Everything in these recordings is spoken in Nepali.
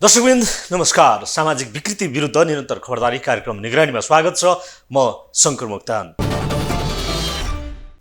दर्शकवृन्द नमस्कार। सामाजिक विकृति विरुद्ध निरन्तर खबरदारी कार्यक्रम निगरानीमा स्वागत छ। म शङ्कर मोक्तान।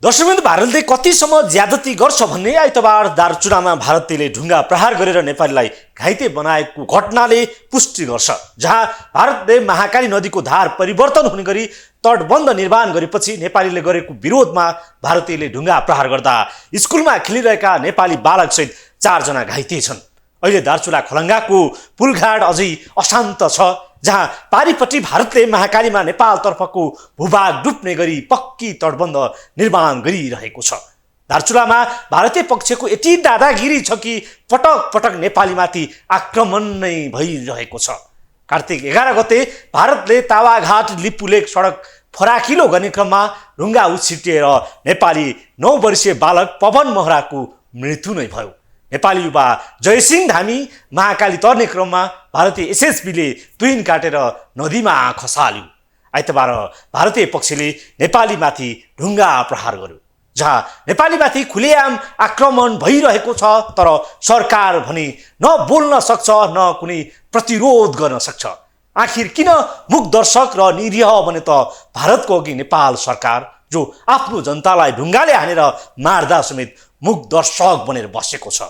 दर्शकवृन्द, भारतले कतिसम्म ज्यादती गर्छ भन्ने आइतबार दार्चुलामा भारतीयले ढुङ्गा प्रहार गरेर नेपालीलाई घाइते बनाएको घटनाले पुष्टि गर्छ। जहाँ भारतले महाकाली नदीको धार परिवर्तन हुने गरी तटबन्ध निर्माण गरेपछि नेपालीले गरेको विरोधमा भारतीयले ढुङ्गा प्रहार गर्दा स्कुलमा खेलिरहेका नेपाली बालकसहित 4 जना घाइते छन्। अहिले दार्चुला खलङ्गाको पुलघाट अझै अशान्त छ, जहाँ पारिपट्टि भारतले महाकालीमा नेपालतर्फको भूभाग डुब्ने गरी पक्की तटबन्ध निर्माण गरिरहेको छ। दार्चुलामा भारतीय पक्षको यति दादागिरी छ कि पटक पटक नेपालीमाथि आक्रमण नै भइरहेको छ। कार्तिक 11 गते भारतले तावाघाट लिपुलेक सडक फराकिलो गर्ने क्रममा ढुङ्गा उछिटिएर नेपाली 9 वर्षीय बालक पवन महराको मृत्यु नै भयो। नेपाली युवा जयसिंह धामी महाकाली तर्ने क्रममा भारतीय एसएसबीले तुइन काटेर नदीमा खसाल्यो। आइतबार भारतीय पक्षले नेपालीमाथि ढुङ्गा प्रहार गर्यो, जहाँ नेपालीमाथि खुलेआम आक्रमण भइरहेको छ। तर सरकार भने न बोल्न सक्छ न कुनै प्रतिरोध गर्न सक्छ। आखिर किन मूक दर्शक र निरीह भने त भारतको अघि नेपाल सरकार, जो आफ्नो जनतालाई ढुङ्गाले हानेर मार्दा समेत मूक दर्शक बनेर बसेको छ।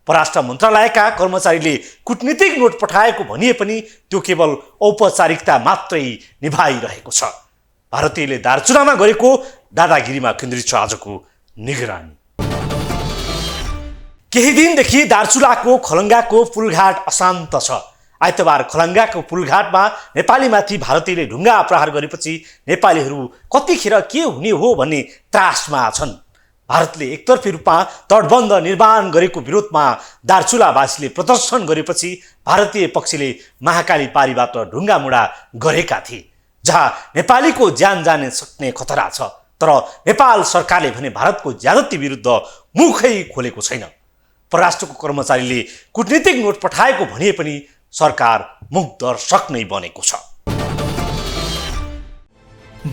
परराष्ट्र मन्त्रालयका कर्मचारीले कूटनीतिक नोट पठाएको भनिए पनि त्यो केवल औपचारिकता मात्रै निभाइरहेको छ। भारतीयले दार्चुलामा गरेको दादागिरीमा केन्द्रित छ आजको निगरानी। केही दिनदेखि दार्चुलाको खलङ्गाको पुलघाट अशान्त छ। आइतबार खलङ्गाको पुलघाटमा नेपालीमाथि भारतीयले ढुङ्गा प्रहार गरेपछि नेपालीहरू कतिखेर के हुने हो भन्ने त्रासमा छन्। भारतले एकतर्फी रूपमा तटबन्ध निर्माण गरेको विरोधमा दार्चुलावासीले प्रदर्शन गरेपछि भारतीय पक्षले महाकाली पारीबाट ढुङ्गा मुडा गरेका थिए, जहाँ नेपालीको ज्यान जाने सक्ने खतरा छ। तर नेपाल सरकारले भने भारतको ज्यादती विरुद्ध मुखै खोलेको छैन। परराष्ट्रको कर्मचारीले कूटनीतिक नोट पठाएको भनिए पनि सरकार मूक दर्शक नै बनेको छ।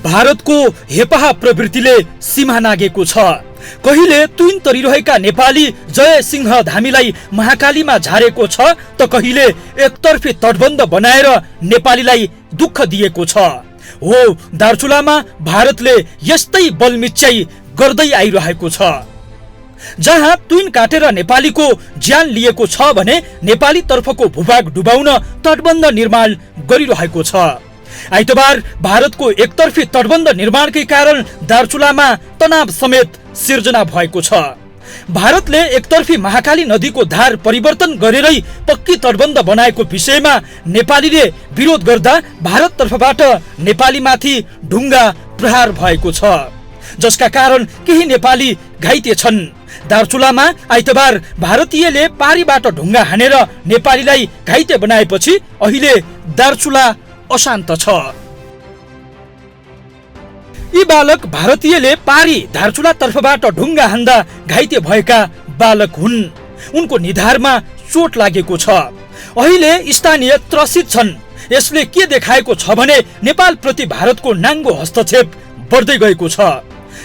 भारतको हेपाहा प्रवृत्तिले सीमा नागेको छ। कहिले तुइन तरिरहेका नेपाली जयसिंह धामीलाई महाकालीमा झारेको छ त कहिले एकतर्फी तटबन्ध बनाएर नेपालीलाई दुःख दिएको छ। हो, दार्चुलामा भारतले यस्तै बलमिच्याई गर्दै आइरहेको छ। जहाँ तुइन काटेर नेपालीको ज्यान लिएको छ भने नेपाली तर्फको भूभाग डुबाउन तटबन्ध निर्माण गरिरहेको छ। आइतबार भारतको एकतर्फी तटबन्ध निर्माणकै कारण दार्चुलामा तनाव समेत सिर्जना भएको छ। भारतले एकतर्फी महाकाली नदीको धार परिवर्तन गरेरै पक्की तटबन्ध बनाएको विषयमा नेपालीले विरोध गर्दा भारत तर्फबाट नेपालीमाथि ढुङ्गा प्रहार भएको छ, जसका कारण केही नेपाली घाइते छन्। दार्चुलामा आइतबार भारतीयले पारीबाट ढुङ्गा हानेर नेपालीलाई घाइते बनाएपछि अहिले दार्चुला अशान्त छ। यी बालक भारतीयले पारी दार्चुला तर्फबाट ढुङ्गा हान्दा घाइते भएका बालक हुन्। उनको निधारमा चोट लागेको छ। अहिले स्थानीय त्रसित छन्। यसले के देखाएको छ भने नेपाल प्रति भारतको नाङ्गो हस्तक्षेप बढ्दै गएको छ।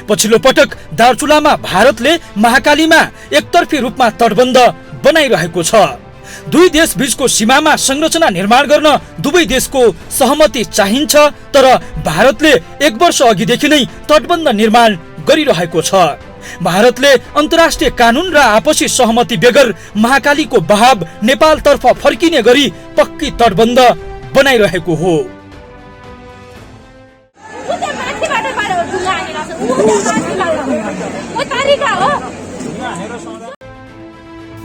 पछिल्लो पटक दार्चुलामा भारतले महाकालीमा एकतर्फी रूपमा तटबन्ध बनाइरहेको छ। दुई देश बीचको सीमामा संरचना निर्माण गर्न दुवै देशको सहमति चाहिन्छ। तर भारतले 1 वर्ष अघिदेखि नै तटबन्ध निर्माण गरिरहेको छ। भारतले अन्तर्राष्ट्रिय कानून र आपसी सहमति बेगर महाकालीको बहाव नेपालतर्फ फर्किने गरी पक्की तटबन्ध बनाइरहेको हो।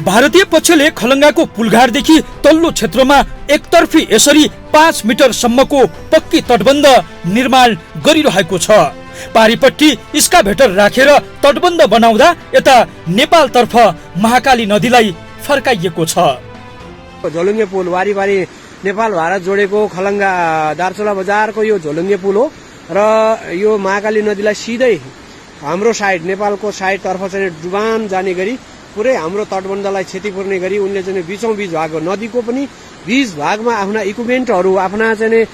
भारतीय पक्षले खलङ्गाको पुलघाटदेखि तल्लो क्षेत्रमा एकतर्फी यसरी 5 मिटरसम्मको पक्की तटबन्ध निर्माण गरिरहेको छ। पारीपट्टि इस्काभेटर राखेर तटबन्ध बनाउँदा यता नेपालतर्फ महाकाली नदीलाई फर्काइएको छ। झोलुङ्गे पुल वारी नेपाल भारत जोडेको खलङ्गा दार्चुला बजारको यो झोलुङ्गे पुल हो र यो महाकाली नदीलाई सिधै हाम्रो साइड नेपालको साइडतर्फ चाहिँ डुबान जाने गरी पुरै हाम्रो तटबन्धलाई क्षति पुर्ने गरी उनले चाहिँ बीचौं बीच भाग नदीको पनि बीच भागमा आफ्ना इक्विपमेन्टहरू आफ्ना चाहिँ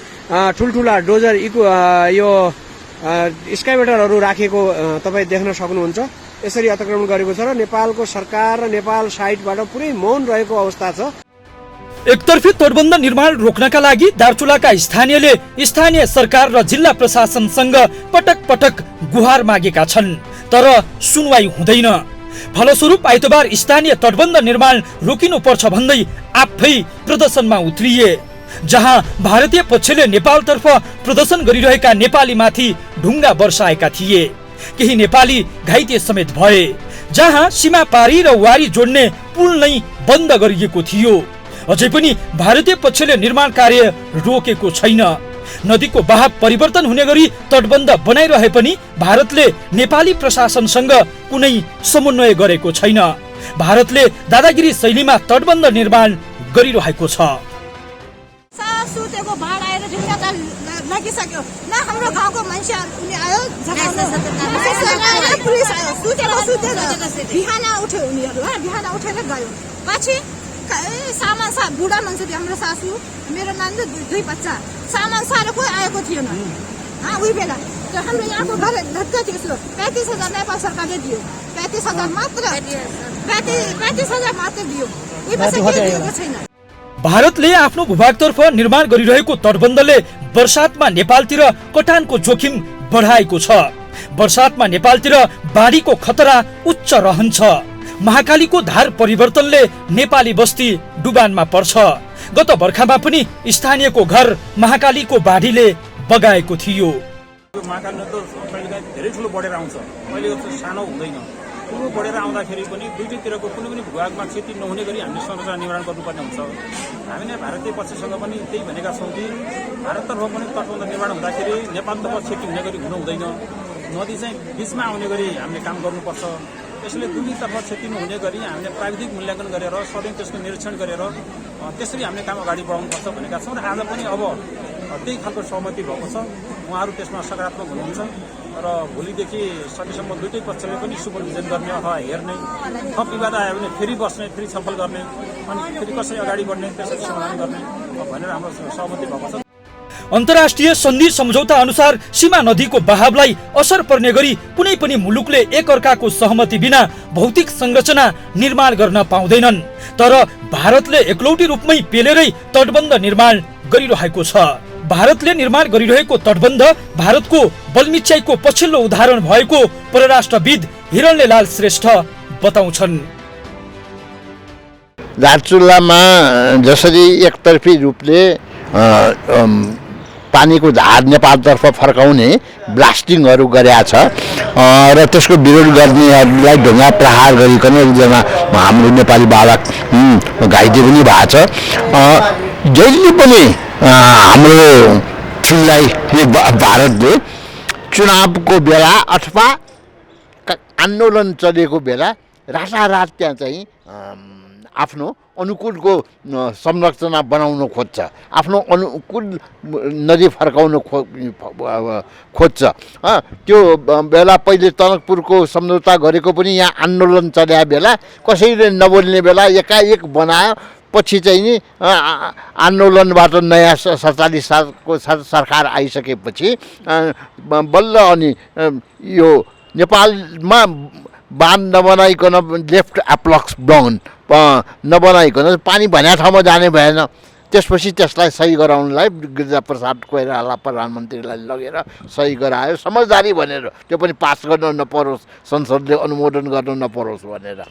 ठुल्ठुला डोजर यो स्काइवेटरहरू राखेको तपाईँ देख्न सक्नुहुन्छ। यसरी अतिक्रमण गरेको छ र नेपालको सरकार र नेपाल साइडबाट पुरै मौन रहेको अवस्था छ। एकतर्फी तटबन्ध निर्माण रोक्नका लागि दार्चुलाका स्थानीयले स्थानीय सरकार र जिल्ला प्रशासनसँग पटक पटक गुहार मागेका छन्, तर सुनवाई हुँदैन। फलस्वरूप आइतबार स्थानीय तटबन्ध निर्माण रोकिनुपर्छ भन्दै आफै प्रदर्शनमा उत्रिए, जहाँ भारतीय पक्षले नेपालतर्फ प्रदर्शन गरिरहेका नेपालीमाथि ढुङ्गा बर्साएका थिए। केही नेपाली घाइते समेत भए, जहाँ सीमा पारी र वारी जोड्ने पुल नै बन्द गरिएको थियो। अझै पनि भारतीय पक्षले निर्माण कार्य रोकेको छैन। नदीको बहाव परिवर्तन हुने गरी तटबन्ध बनाइरहे पनि भारतले नेपाली प्रशासनसँग कुनै समन्वय गरेको छैन। भारतले दादागिरी शैलीमा तटबन्ध निर्माण गरिरहेको छ। सुतेको भाड आएर ढुङ्गा त लागिसक्यो न, हाम्रो गाउँको मान्छे उनी आयो पुलिस आयो, सुतेको बिहान उठ्यो उनीहरू, बिहान उठेर गयो। पछि सामान बुढा मान्छे थियो हाम्रो सासू, मेरो नानी दुई बच्चा, सामान सारेर कोही आएको थिएन उही बेला। त्यो हाम्रो यहाँको घर धक्क थियो। 35,000 नेपाल सरकारले दियो, 35,000 मात्र, 35,000 मात्र दियो, उही पछि केही दिएको छैन। भारतले आफ्नो भूभागतर्फ निर्माण गरिरहेको तटबन्धले वर्षातमा नेपालतिर कटानको जोखिम बढाएको छ। वर्षातमा नेपालतिर बाढीको खतरा उच्च रहन्छ। महाकालीको धार परिवर्तनले नेपाली बस्ती डुबानमा पर्छ। गत बर्खामा पनि स्थानीयको घर महाकालीको बाढीले बगाएको थियो। महाकाली नदी त धेरै ठुलो बढेर आउँछ, अहिले सानो हुँदैन। ठुलो बढेर आउँदाखेरि पनि दुईटैतिरको कुनै पनि भूभागमा क्षति नहुने गरी हामीले संरचना निर्माण गर्नुपर्ने हुन्छ। हामीले भारतीय पक्षसँग पनि त्यही भनेका छौँ कि भारततर्फ पनि तटबन्ध निर्माण हुँदाखेरि नेपालतर्फ क्षति हुने गरी हुनु हुँदैन। नदी चाहिँ बिचमा आउने गरी हामीले काम गर्नुपर्छ। त्यसैले दुईतर्फ क्षति नहुने गरी हामीले प्राविधिक मूल्याङ्कन गरेर सधैँ त्यसको निरीक्षण गरेर त्यसरी हामीले काम अगाडि बढाउनुपर्छ भनेका छौँ। र आज पनि अब त्यही खालको सहमति भएको छ। उहाँहरू त्यसमा सकारात्मक हुनुहुन्छ र भोलिदेखि सकेसम्म दुईटै पक्षले पनि सुपरभिजन गर्ने अथवा हेर्ने, थप विवाद आयो भने फेरि बस्ने, फेरि छलफल गर्ने, अनि फेरि कसरी अगाडि बढ्ने त्यसरी समाधान गर्ने भनेर हाम्रो सहमति भएको छ। अन्तर्राष्ट्रिय सन्धि सम्झौता अनुसार सीमा नदीको बहावलाई असर पर्ने गरी कुनै पनि मुलुकले एकअर्काको सहमति बिना भौतिक संरचना निर्माण गर्न पाउँदैनन्। तर भारतले एकलौटी रूपमै पेलेरै तटबन्ध निर्माण गरिरहेको छ। भारतले निर्माण गरिरहेको तटबन्ध भारतको बलमिच्याईको पछिल्लो उदाहरण भएको परराष्ट्रविद हिरणलेलाल श्रेष्ठ बताउँछन्। दार्चुलामा जसरी एकतर्फी रूपले पानीको धार नेपालतर्फ फर्काउने ब्लास्टिङहरू गरेका छ र त्यसको विरोध गर्नेहरूलाई ढुङ्गा प्रहार गरिकन एकजना हाम्रो नेपाली बालक घाइते पनि भएको छ। जहिले पनि हाम्रो ठुलाई भारतले चुनावको बेला अथवा आन्दोलन चलेको बेला रातारात त्यहाँ चाहिँ आफ्नो अनुकूलको संरचना बनाउन खोज्छ, आफ्नो अनुकूल नदी फर्काउन खोज्छ। त्यो बेला पहिले टनकपुरको सम्झौता गरेको पनि यहाँ आन्दोलन चल्या बेला कसैले नबोल्ने बेला एकाएक बनायो। पछि चाहिँ नि आन्दोलनबाट नयाँ 47 सालको सरकार आइसकेपछि बल्ल अनि यो नेपालमा बाँध नबनाइकन लेफ्ट एप्लक्स बाउन्ड नबनाइकन पानी भन्या ठाउँमा जाने भएन। त्यसपछि त्यसलाई सही गराउनलाई गिरिजाप्रसाद कोइराला प्रधानमन्त्रीलाई लगेर सही गरायो, समझदारी भनेर। त्यो पनि पास गर्न नपरोस्, संसदले अनुमोदन गर्न नपरोस् भनेर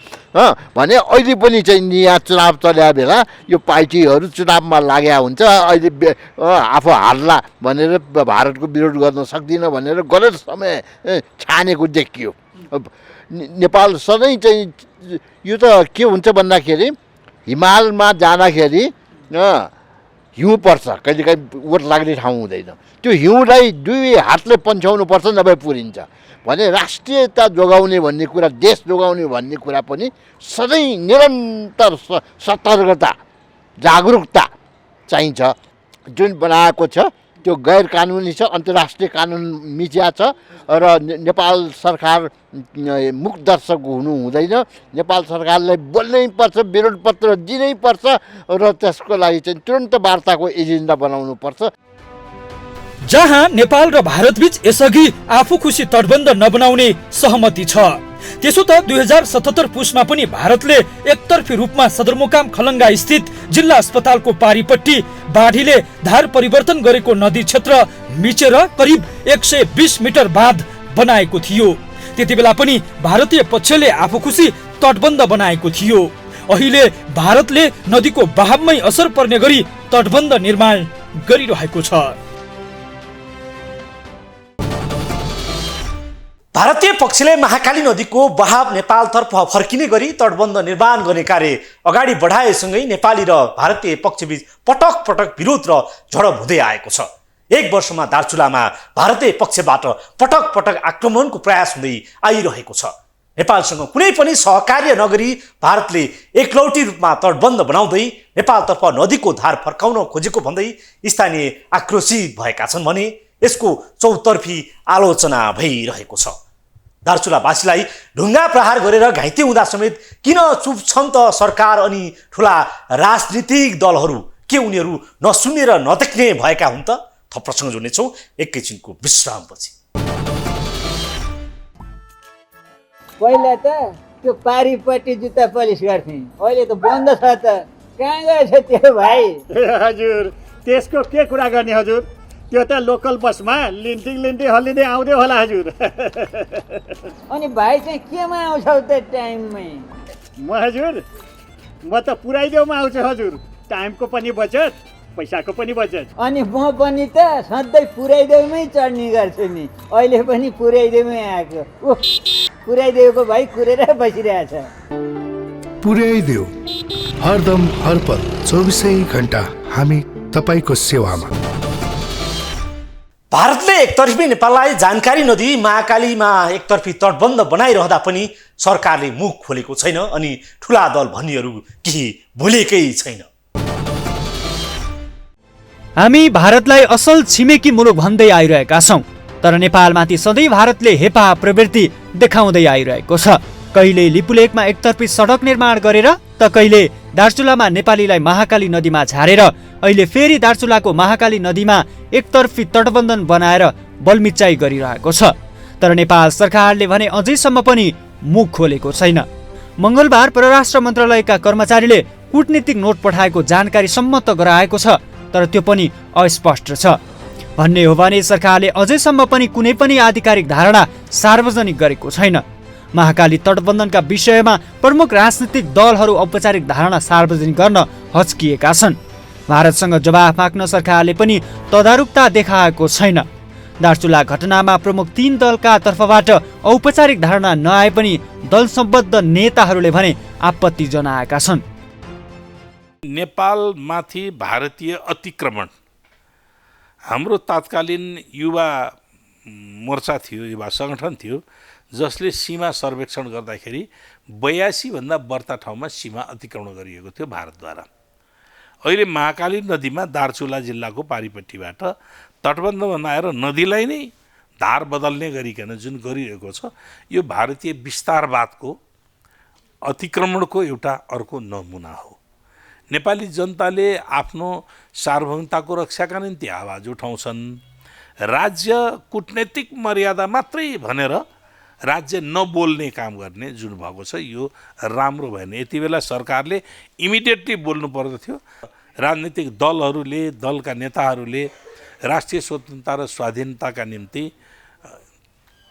भने अहिले पनि चाहिँ यहाँ चुनाव चल्या बेला यो पार्टीहरू चुनावमा लाग्या हुन्छ। अहिले आफू हार्ला भनेर भारतको विरोध गर्न सक्दिनँ भनेर गलत समय छानेको देखियो। नेपाल सधैँ चाहिँ यो त के हुन्छ भन्दाखेरि हिमालमा जाँदाखेरि हिउँ पर्छ, कहिलेकाहीँ ओत लाग्ने ठाउँ हुँदैन। त्यो हिउँलाई दुई हातले पन्छाउनु पर्छ, नभए पुरिन्छ भने राष्ट्रियता जोगाउने भन्ने कुरा, देश जोगाउने भन्ने कुरा पनि सधैँ निरन्तर सतर्कता जागरुकता चाहिन्छ। जुन बनाएको छ त्यो गैर कानुनी छ, अन्तर्राष्ट्रिय कानुन मिच्या छ र नेपाल सरकार मुख दर्शक हुनु हुँदैन। नेपाल सरकारलाई बोल्नै पर्छ, विरोध पत्र दिनै पर्छ र त्यसको लागि चाहिँ तुरन्त वार्ताको एजेन्डा बनाउनु पर्छ। जहाँ नेपाल र भारतबीच यसअघि आफू खुसी तटबन्ध नबनाउने सहमति छ, त्यसो त 2077 पुसमा पनि भारतले एकतर्फी रूपमा सदरमुकाम खलङ्गा स्थित जिल्ला अस्पतालको पारीपट्टि बाढीले धार परिवर्तन गरेको नदी क्षेत्र मिचेर करिब 120 मिटर बाँध बनाएको थियो। त्यति बेला पनि भारतीय पक्षले आफू खुसी तटबन्ध बनाएको थियो। अहिले भारतले नदीको बहावमै असर पर्ने गरी तटबन्ध निर्माण गरिरहेको छ। भारतीय पक्षले महाकाली नदीको बहाव नेपालतर्फ फर्किने गरी तटबन्ध निर्माण गर्ने कार्य अगाडि बढाएसँगै नेपाली र भारतीय पक्षबीच पटक पटक विरोध र झडप हुँदै आएको छ। एक वर्षमा दार्चुलामा भारतीय पक्षबाट पटक पटक आक्रमणको प्रयास हुँदै आइरहेको छ। नेपालसँग कुनै पनि सहकार्य नगरी भारतले एकलौटी रूपमा तटबन्ध बनाउँदै नेपालतर्फ नदीको धार फर्काउन खोजेको भन्दै स्थानीय आक्रोशित भएका छन् भने यसको चौतर्फी आलोचना भइरहेको छ। दार्चुलावासीलाई ढुङ्गा प्रहार गरेर घाइते हुँदा समेत किन चुप छन् त सरकार अनि ठुला राजनीतिक दलहरू? के उनीहरू नसुन्ने र नदेख्ने भएका हुन् त? थप प्रसङ्ग जोड्नेछौँ एकैछिनको विश्रामपछि। पहिला त त्यो पारीपट्टि जुत्ता पलिस गर्थे, अहिले त बन्द छ त। कहाँ गएछ त्यो भाइ? हजुर त्यसको के कुरा गर्ने हजुर, त्यो त लोकल बसमा लिन्टी हल्लिँदै आउँदै होला हजुर। अनि भाइ चाहिँ केमा आउँछौ त टाइममै? म त पुऱ्याइदेऊमा आउँछु हजुर। टाइमको पनि बचत, पैसाको पनि बचत। अनि म पनि त सधैँ पुऱ्याइदेऊमै चढ्ने गर्छु नि, अहिले पनि पुऱ्याइदेऊमै आएको। पुऱ्याइदेऊको भाइ कुरेर बसिरहेछ। पुर्याइदेऊ हरदम हरपल 24 घण्टा हामी तपाईको सेवामा। भारतले एकतर्फी नेपाललाई जानकारी नदिई महाकालीमा एकतर्फी तटबन्ध बनाइरहँदा पनि सरकारले मुख खोलेको छैन अनि ठुला दल भन्नेहरू केही भुलेकै छैन। हामी भारतलाई असल छिमेकी मुलुक भन्दै आइरहेका छौँ, तर नेपालमाथि सधैँ भारतले हेपा प्रवृत्ति देखाउँदै आइरहेको छ। कहिले लिपुलेकमा एकतर्फी सडक निर्माण गरेर त कहिले दार्चुलामा नेपालीलाई महाकाली नदीमा झारेर अहिले फेरि दार्चुलाको महाकाली नदीमा एकतर्फी तटबन्धन बनाएर बलमिच्चाइ गरिरहेको छ। तर नेपाल सरकारले भने अझैसम्म पनि मुख खोलेको छैन। मङ्गलबार परराष्ट्र मन्त्रालयका कर्मचारीले कूटनीतिक नोट पठाएको जानकारी सम्मत गराएको छ, तर त्यो पनि अस्पष्ट छ। भन्ने हो भने सरकारले अझैसम्म पनि कुनै पनि आधिकारिक धारणा सार्वजनिक गरेको छैन। महाकाली तटबन्धनका विषयमा प्रमुख राजनीतिक दलहरू औपचारिक धारणा सार्वजनिक गर्न हच्किएका छन्। भारतसँग जवाफ माग्न सरकारले पनि तदारुकता देखाएको छैन। दार्चुला घटनामा प्रमुख 3 दलका तर्फबाट औपचारिक धारणा नआए पनि दल सम्बद्ध नेताहरूले भने आपत्ति जनाएका छन्। नेपालमाथि भारतीय अतिक्रमण, हाम्रो तत्कालीन युवा मोर्चा थियो, युवा सङ्गठन थियो, जसले सीमा सर्वेक्षण गर्दाखेरि 82 भन्दा बढ्ता ठाउँमा सीमा अतिक्रमण गरिएको थियो भारतद्वारा। अहिले महाकाली नदीमा दार्चुला जिल्लाको पारीपट्टिबाट तटबन्ध बनाएर नदीलाई नै धार बदल्ने गरिकन जुन गरिरहेको छ, यो भारतीय विस्तारवादको अतिक्रमणको एउटा अर्को नमुना हो। नेपाली जनताले आफ्नो सार्वभौमताको रक्षाका निम्ति आवाज उठाउँछन्। राज्य कूटनैतिक मर्यादा मात्रै भनेर राज्य नबोल्ने काम गर्ने जुन भएको छ, यो राम्रो भएन। यति बेला सरकारले इमिडिएटली बोल्नु पर्दथ्यो। राजनीतिक दलहरूले, दलका नेताहरूले राष्ट्रिय स्वतन्त्रता र स्वाधीनताका निम्ति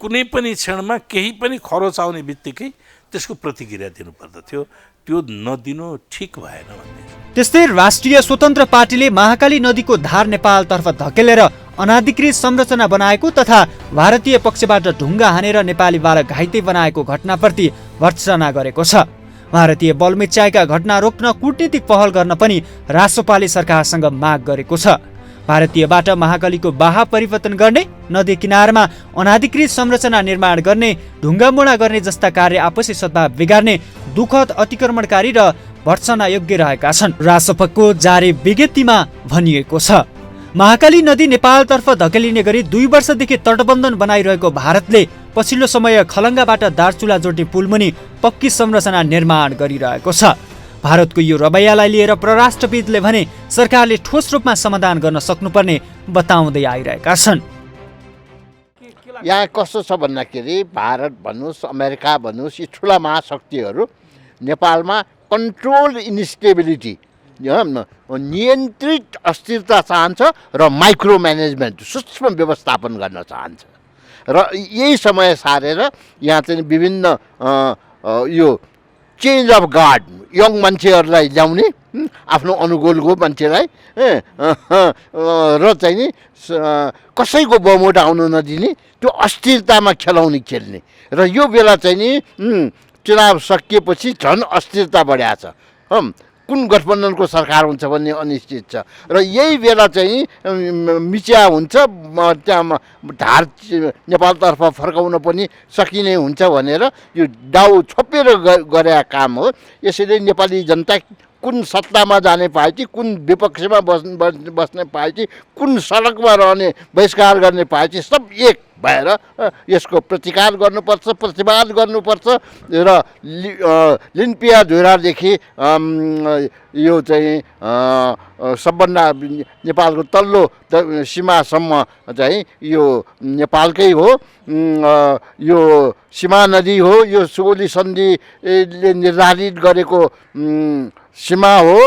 कुनै पनि क्षणमा केही पनि खरोच आउने बित्तिकै त्यसको प्रतिक्रिया दिनुपर्दथ्यो। त्यो नदिनु ठिक भएन भन्ने। त्यस्तै राष्ट्रिय स्वतन्त्र पार्टीले महाकाली नदीको धार नेपालतर्फ धकेलेर अनाधिकृत संरचना बनाएको तथा भारतीय पक्षबाट ढुङ्गा हानेर नेपाली बालक घाइते बनाएको घटनाप्रति भर्त्सना गरेको छ। भारतीय बलमिच्चाइका घटना रोक्न कूटनीतिक पहल गर्न पनि रासोपाले सरकारसँग माग गरेको छ। भारतीयबाट महाकालीको बाहा परिवर्तन गर्ने, नदी किनारमा अनाधिकृत संरचना निर्माण गर्ने, ढुङ्गा मोडा गर्ने जस्ता कार्य आपसी सद्भाव बिगार्ने दुःखद अतिक्रमणकारी र भर्त्सना योग्य रहेका छन्। रासोपाको जारी विज्ञप्तिमा भनिएको छ। महाकाली नदी नेपालतर्फ धकेलिने गरी 2 वर्षदेखि तटबन्धन बनाइरहेको भारतले पछिल्लो समय खलङ्गाबाट दार्चुला जोड्ने पुलमुनि पक्की संरचना निर्माण गरिरहेको छ। भारतको यो रवैयालाई लिएर परराष्ट्रविदले भने सरकारले ठोस रूपमा समाधान गर्न सक्नुपर्ने बताउँदै आइरहेका छन्। यहाँ कस्तो छ भन्दाखेरि भारत भन्नुहोस् अमेरिका भन्नुहोस् यी ठुला महाशक्तिहरू नेपालमा कन्ट्रोल इन्स्टेबिलिटी नियन्त्रित अस्थिरता चाहन्छ र माइक्रो म्यानेजमेन्ट सूक्ष्म व्यवस्थापन गर्न चाहन्छ र यही समय सारेर यहाँ चाहिँ विभिन्न यो चेन्ज अफ गार्ड यङ मान्छेहरूलाई ल्याउने आफ्नो अनुकूलको मान्छेलाई र चाहिँ नि कसैको बमोट आउन नदिने त्यो अस्थिरतामा खेल्ने र यो बेला चाहिँ नि चुनाव सकिएपछि झन् अस्थिरता बढाएको छ कुन गठबन्धनको सरकार हुन्छ भन्ने अनिश्चित छ र यही बेला चाहिँ मिच्या हुन्छ त्यहाँ धार नेपालतर्फ फर्काउन पनि सकिने हुन्छ भनेर यो डाउ छोपेर गरेका काम हो। यसैले नेपाली जनता कुन सत्तामा जाने पार्टी कुन विपक्षमा बस्ने पार्टी कुन सडकमा रहने बहिष्कार गर्ने पार्टी सब एक भएर यसको प्रतिकार गर्नुपर्छ प्रतिवाद गर्नुपर्छ र लिम्पिया धुरादेखि यो चाहिँ सबभन्दा नेपालको तल्लो सीमासम्म चाहिँ यो नेपालकै हो यो सीमा नदी हो यो सुगौली सन्धिले निर्धारित गरेको सीमा हो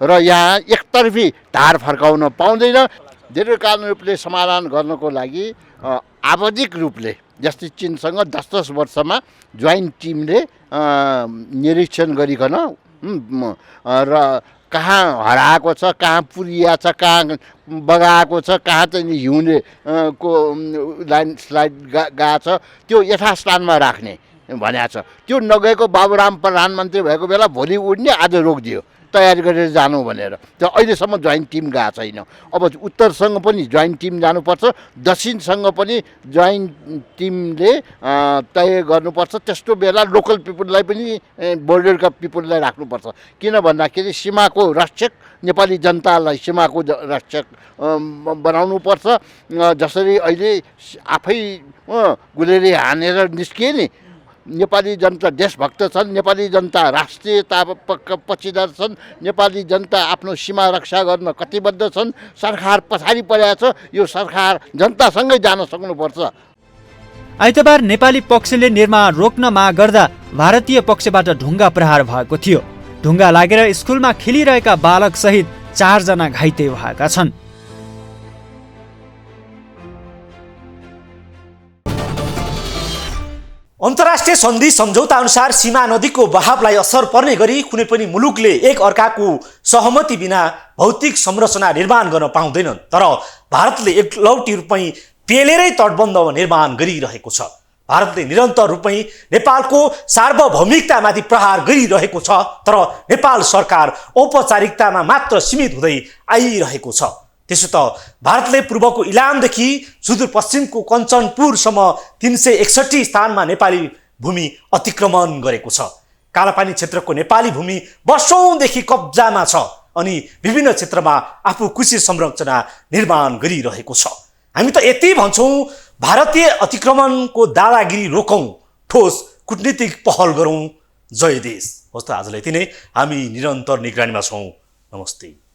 र यहाँ एकतर्फी धार फर्काउन पाउँदैन। दीर्घकालीन रूपले समाधान गर्नको लागि आवधिक रूपले जस्तै चीनसँग 10-10 वर्षमा जोइन्ट टिमले निरीक्षण गरिकन र कहाँ हराएको छ कहाँ पुरिया छ कहाँ बगाएको छ कहाँ चाहिँ हिउँले को ल्यान्डस्लाइड गएको छ त्यो यथास्थानमा राख्ने भनेको छ। त्यो नगएको बाबुराम प्रधानमन्त्री भएको बेला भोलि उड्ने आज रोकिदियो तयारी गरेर जानु भनेर त्यो अहिलेसम्म जोइन्ट टिम गएको छैन। अब उत्तरसँग पनि जोइन्ट टिम जानुपर्छ दक्षिणसँग पनि जोइन्ट टिमले तय गर्नुपर्छ। त्यस्तो बेला लोकल पिपुललाई पनि बोर्डरका पिपुललाई राख्नुपर्छ किन भन्दाखेरि सीमाको रक्षक नेपाली जनतालाई सीमाको रक्षक बनाउनुपर्छ। जसरी अहिले आफै गुलेरी हानेर निस्किए नि नेपाली जनता देशभक्त छन् नेपाली जनता राष्ट्रियता पक्षधर छन् नेपाली जनता आफ्नो सीमा रक्षा गर्न कटिबद्ध छन्। सरकार पछाडि परेको छ यो सरकार जनतासँगै जान सक्नुपर्छ। आइतबार नेपाली पक्षले निर्माण रोक्न माग गर्दा भारतीय पक्षबाट ढुङ्गा प्रहार भएको थियो। ढुङ्गा लागेर स्कुलमा खेलिरहेका बालक सहित 4 जना घाइते भएका छन्। अन्तर्राष्ट्रिय सन्धि सम्झौता अनुसार सीमा नदीको बहावलाई असर पर्ने गरी कुनै पनि मुलुकले एक अर्काको सहमति बिना भौतिक संरचना निर्माण गर्न पाउँदैनन्। तर भारतले एकलौटी रूपमै पेलेरै तटबन्ध निर्माण गरिरहेको छ। भारतले निरन्तर रूपमै नेपालको सार्वभौमिकतामाथि प्रहार गरिरहेको छ तर नेपाल सरकार औपचारिकतामा मात्र सीमित हुँदै आइरहेको छ। त्यसो त भारतले पूर्वको इलामदेखि सुदूरपश्चिमको कञ्चनपुरसम्म 361 स्थानमा नेपाली भूमि अतिक्रमण गरेको छ। कालापानी क्षेत्रको नेपाली भूमि वर्षौंदेखि कब्जामा छ अनि विभिन्न क्षेत्रमा आफू कुशी संरचना निर्माण गरिरहेको छ। हामी त यति भन्छौँ भारतीय अतिक्रमणको दादागिरी रोकौं ठोस कूटनीतिक पहल गरौं। जय देश। होस् त आजलाई यति नै। हामी निरन्तर निगरानीमा छौं। नमस्ते।